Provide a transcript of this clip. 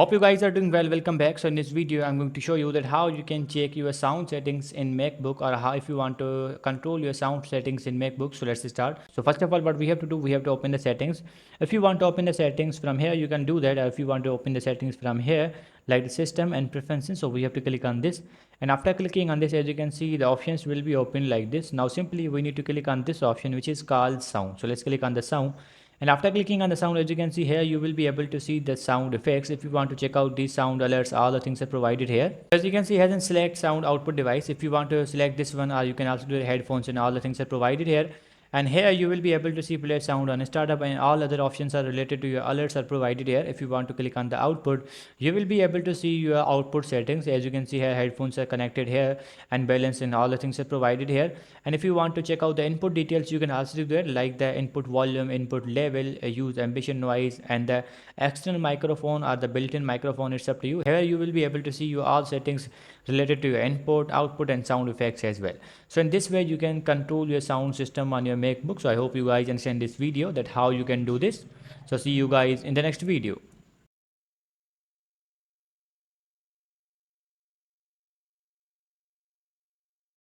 Hope you guys are doing well. Welcome back. So in this video I'm going to show you that how you can check your sound settings in MacBook, or how if you want to control your sound settings in MacBook. So let's start. So first of all, what we have to do, we have to open the settings. If you want to open the settings from here, you can do that. Or if you want to open the settings from here, like the system and preferences, so we have to click on this, and after clicking on this, as you can see, the options will be open like this. Now simply we need to click on this option, which is called sound. So let's click on the sound, and after clicking on the sound, as you can see here, you will be able to see the sound effects. If you want to check out these sound alerts, all the things are provided here. As you can see, has a select sound output device. If you want to select this one, or you can also do the headphones, and all the things are provided here. And here you will be able to see play sound on startup, and all other options are related to your alerts are provided here. If you want to click on the output, you will be able to see your output settings. As you can see here, headphones are connected here, and balance and all the things are provided here. And if you want to check out the input details, you can also do that, like the input volume, input level, use ambient noise, and the external microphone or the built-in microphone. It's up to you. Here you will be able to see your all settings related to your input, output, and sound effects as well. So in this way you can control your sound system on your MacBook. So I hope you guys understand this video, that how you can do this. So see you guys in the next video.